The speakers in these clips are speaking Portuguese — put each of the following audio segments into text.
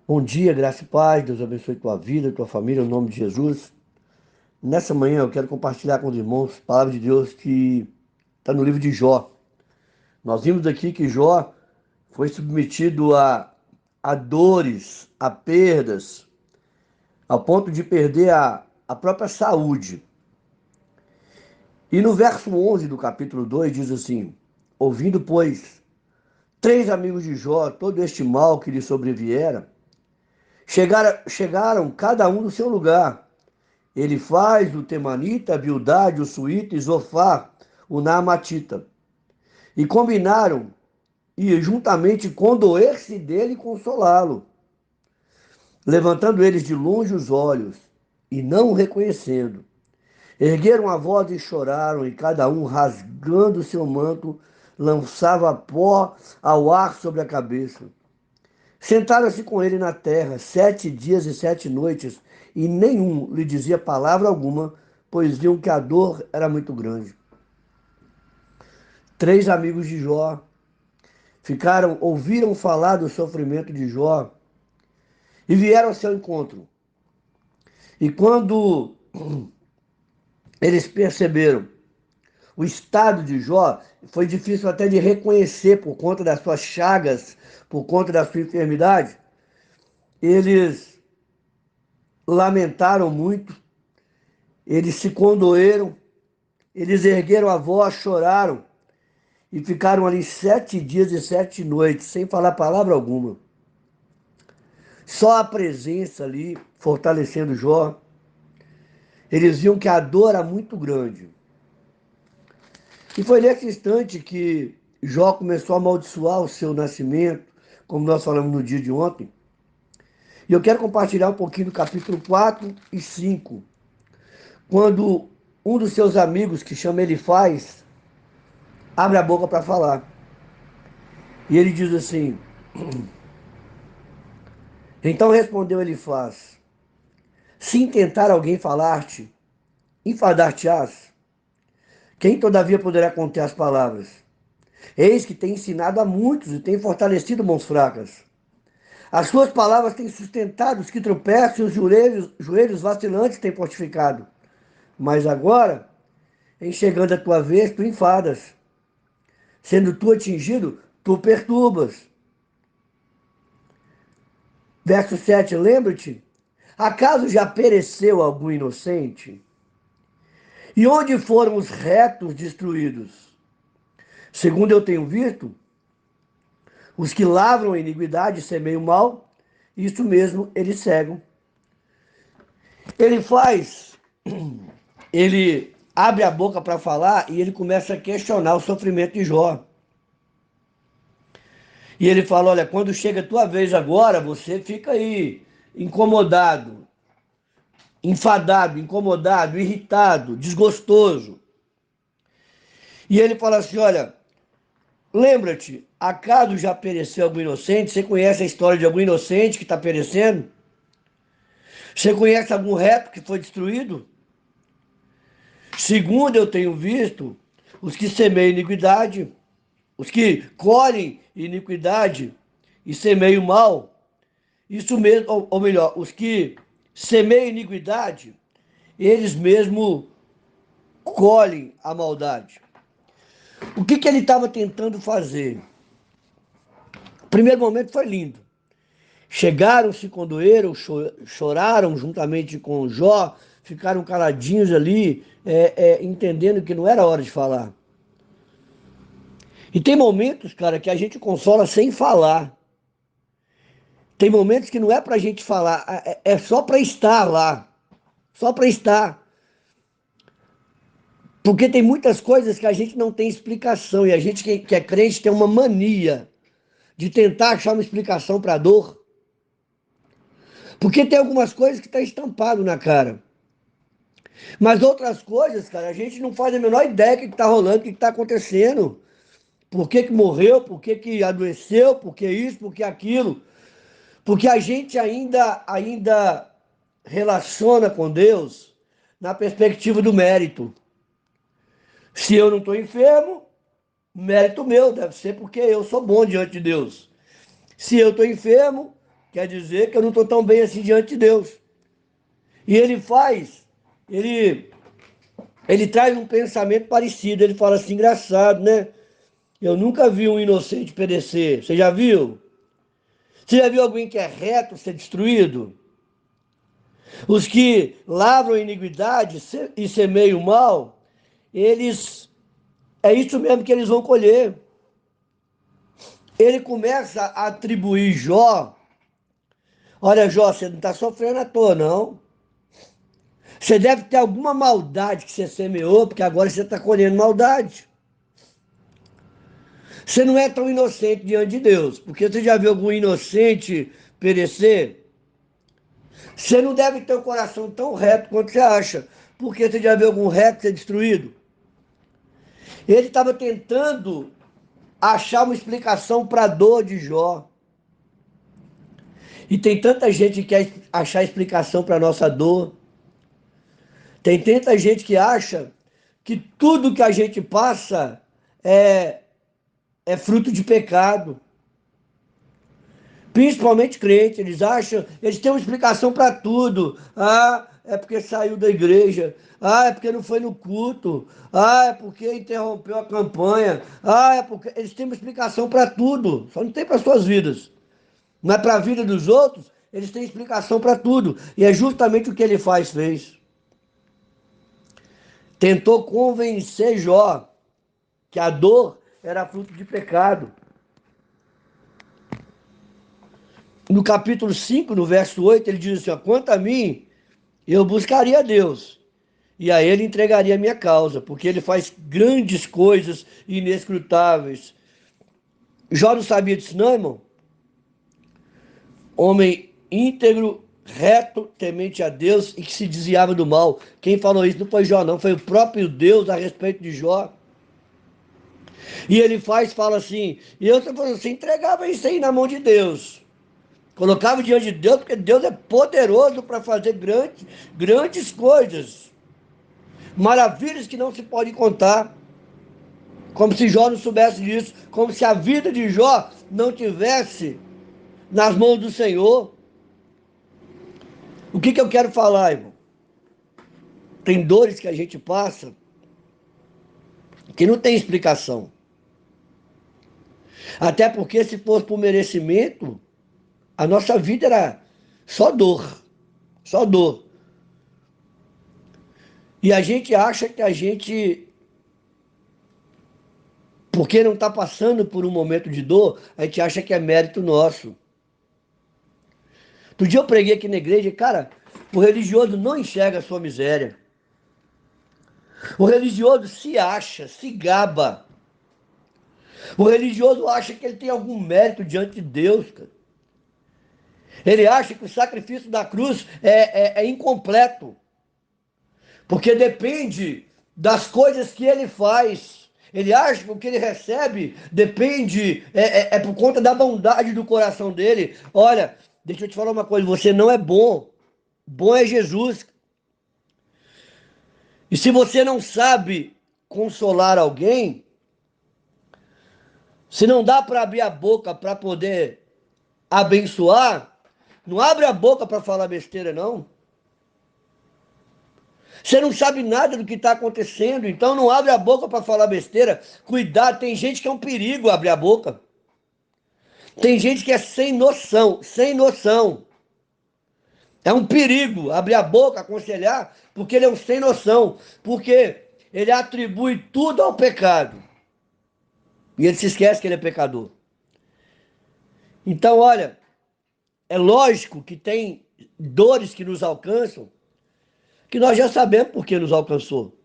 Bom dia, graça e paz. Deus abençoe tua vida, tua família, em nome de Jesus. Nessa manhã eu quero compartilhar com os irmãos a palavra de Deus que está no livro de Jó. Nós vimos aqui que Jó foi submetido a dores, a perdas, ao ponto de perder a própria saúde. E no verso 11 do capítulo 2 diz assim: ouvindo, pois, três amigos de Jó todo este mal que lhe sobreviera, chegaram cada um no seu lugar. Ele faz o Temanita, Bildade, o Suíta e Zofar, o Naamatita. E combinaram, e juntamente condoer-se dele e consolá-lo, levantando eles de longe os olhos, e não o reconhecendo. Ergueram a voz e choraram, e cada um, rasgando seu manto, lançava pó ao ar sobre a cabeça. Sentaram-se com ele na terra 7 dias e 7 noites, e nenhum lhe dizia palavra alguma, pois viam que a dor era muito grande. Três amigos de Jó ouviram falar do sofrimento de Jó e vieram ao seu encontro. E quando eles perceberam o estado de Jó, foi difícil até de reconhecer por conta das suas chagas, por conta da sua enfermidade. Eles lamentaram muito, eles se condoeram, eles ergueram a voz, choraram e ficaram ali 7 dias e 7 noites, sem falar palavra alguma. Só a presença ali, fortalecendo Jó. Eles viam que a dor era muito grande. E foi nesse instante que Jó começou a amaldiçoar o seu nascimento, como nós falamos no dia de ontem. E eu quero compartilhar um pouquinho do capítulo 4 e 5, quando um dos seus amigos, que chama Elifaz, abre a boca para falar. E ele diz assim: então respondeu Elifaz: se intentar alguém falar-te, enfadar-te-ás, quem todavia poderá conter as palavras? Eis que tem ensinado a muitos e tem fortalecido mãos fracas. As suas palavras têm sustentado os que tropeçam e os joelhos vacilantes têm fortificado. Mas agora, em chegando a tua vez, tu enfadas. Sendo tu atingido, tu perturbas. Verso 7, lembra-te, acaso já pereceu algum inocente? E onde foram os retos destruídos? Segundo eu tenho visto, os que lavram a iniquidade semeiam mal, isso mesmo eles cegam. Ele faz, ele abre a boca para falar e ele começa a questionar o sofrimento de Jó. E ele fala: olha, quando chega a tua vez agora, você fica aí incomodado, enfadado, incomodado, irritado, desgostoso. E ele fala assim: olha, lembra-te, acaso já pereceu algum inocente? Você conhece a história de algum inocente que está perecendo? Você conhece algum reto que foi destruído? Segundo eu tenho visto, os que semeiam iniquidade, os que colhem iniquidade e semeiam mal, isso mesmo, ou melhor, os que semeiam iniquidade, eles mesmo colhem a maldade. O que ele estava tentando fazer? O primeiro momento foi lindo. Chegaram, se condoeram, choraram juntamente com Jó, ficaram caladinhos ali, entendendo que não era hora de falar. E tem momentos, cara, que a gente consola sem falar. Tem momentos que não é pra gente falar, é só pra estar lá. Só pra estar. Porque tem muitas coisas que a gente não tem explicação. E a gente que é crente tem uma mania de tentar achar uma explicação pra dor. Porque tem algumas coisas que estão estampado na cara. Mas outras coisas, cara, a gente não faz a menor ideia do que está rolando, o que está acontecendo. Por que morreu, por que adoeceu, por que isso, por que aquilo. Porque a gente ainda relaciona com Deus na perspectiva do mérito. Se eu não estou enfermo, mérito meu, deve ser porque eu sou bom diante de Deus. Se eu estou enfermo, quer dizer que eu não estou tão bem assim diante de Deus. E ele traz um pensamento parecido. Ele fala assim, engraçado, né? Eu nunca vi um inocente perecer. Você já viu? Você já viu alguém que é reto ser destruído? Os que lavram iniquidade e semeiam mal, eles, é isso mesmo que eles vão colher. Ele começa a atribuir Jó. Olha, Jó, você não está sofrendo à toa, não. Você deve ter alguma maldade que você semeou, porque agora você está colhendo maldade. Você não é tão inocente diante de Deus, porque você já viu algum inocente perecer? Você não deve ter o coração tão reto quanto você acha, porque você já viu algum reto ser destruído? Ele estava tentando achar uma explicação para a dor de Jó. E tem tanta gente que quer achar explicação para a nossa dor. Tem tanta gente que acha que tudo que a gente passa é, é fruto de pecado. Principalmente crentes, eles acham, eles têm uma explicação para tudo. Ah, é porque saiu da igreja. Ah, é porque não foi no culto. Ah, é porque interrompeu a campanha. Ah, é porque eles têm uma explicação para tudo. Só não tem para suas vidas. Mas para a vida dos outros, eles têm explicação para tudo. E é justamente o que ele fez. Tentou convencer Jó que a dor era fruto de pecado. No capítulo 5, no verso 8, ele diz assim, ó, quanto a mim, eu buscaria a Deus, e a ele entregaria a minha causa, porque ele faz grandes coisas inescrutáveis. Jó não sabia disso não, irmão? Homem íntegro, reto, temente a Deus e que se desviava do mal. Quem falou isso não foi Jó não, foi o próprio Deus a respeito de Jó. E ele fala assim, e eu estou falando assim, entregava isso aí na mão de Deus. Colocava diante de Deus, porque Deus é poderoso para fazer grandes coisas. Maravilhas que não se pode contar. Como se Jó não soubesse disso. Como se a vida de Jó não tivesse nas mãos do Senhor. O que eu quero falar, irmão? Tem dores que a gente passa que não tem explicação. Até porque se fosse por merecimento, a nossa vida era só dor. Só dor. E a gente acha que a gente, porque não está passando por um momento de dor, a gente acha que é mérito nosso. Outro dia eu preguei aqui na igreja, cara, o religioso não enxerga a sua miséria. O religioso se acha, se gaba. O religioso acha que ele tem algum mérito diante de Deus, cara. Ele acha que o sacrifício da cruz é incompleto. Porque depende das coisas que ele faz. Ele acha que o que ele recebe depende, é por conta da bondade do coração dele. Olha, deixa eu te falar uma coisa, você não é bom. Bom é Jesus. E se você não sabe consolar alguém, se não dá para abrir a boca para poder abençoar, não abre a boca para falar besteira, não. Você não sabe nada do que está acontecendo, então não abre a boca para falar besteira. Cuidado, tem gente que é um perigo abrir a boca. Tem gente que é sem noção, sem noção. É um perigo abrir a boca, aconselhar, porque ele é um sem noção. Porque ele atribui tudo ao pecado. E ele se esquece que ele é pecador. Então, olha, é lógico que tem dores que nos alcançam, que nós já sabemos por que nos alcançou.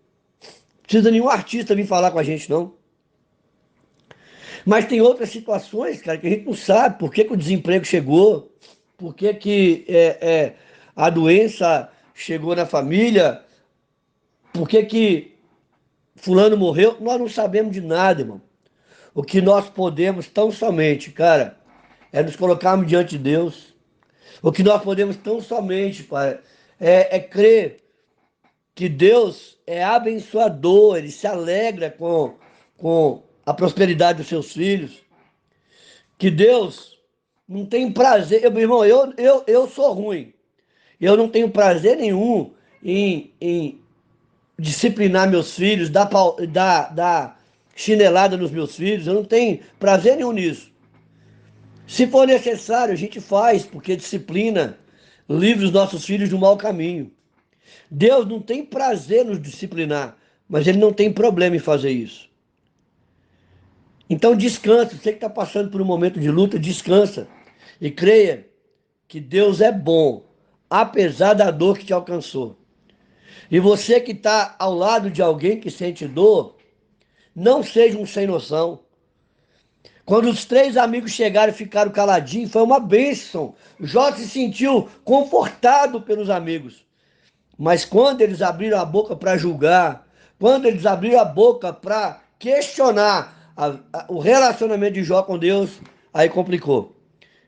Não precisa nenhum artista vir falar com a gente, não. Mas tem outras situações, cara, que a gente não sabe por que o desemprego chegou, por que a doença chegou na família, por que fulano morreu. Nós não sabemos de nada, irmão. O que nós podemos tão somente, cara, é nos colocarmos diante de Deus. O que nós podemos tão somente, pai, é crer que Deus é abençoador, ele se alegra com a prosperidade dos seus filhos, que Deus não tem prazer. Meu irmão, eu sou ruim. Eu não tenho prazer nenhum em disciplinar meus filhos, dar chinelada nos meus filhos. Eu não tenho prazer nenhum nisso. Se for necessário, a gente faz, porque disciplina livra os nossos filhos do mau caminho. Deus não tem prazer nos disciplinar, mas Ele não tem problema em fazer isso. Então descansa, você que está passando por um momento de luta, descansa e creia que Deus é bom, apesar da dor que te alcançou. E você que está ao lado de alguém que sente dor, não seja um sem noção. Quando os três amigos chegaram e ficaram caladinhos, foi uma bênção. Jó se sentiu confortado pelos amigos. Mas quando eles abriram a boca para julgar, quando eles abriram a boca para questionar o relacionamento de Jó com Deus, aí complicou.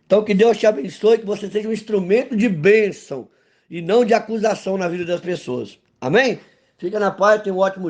Então que Deus te abençoe, que você seja um instrumento de bênção e não de acusação na vida das pessoas. Amém? Fica na paz, tenha um ótimo dia.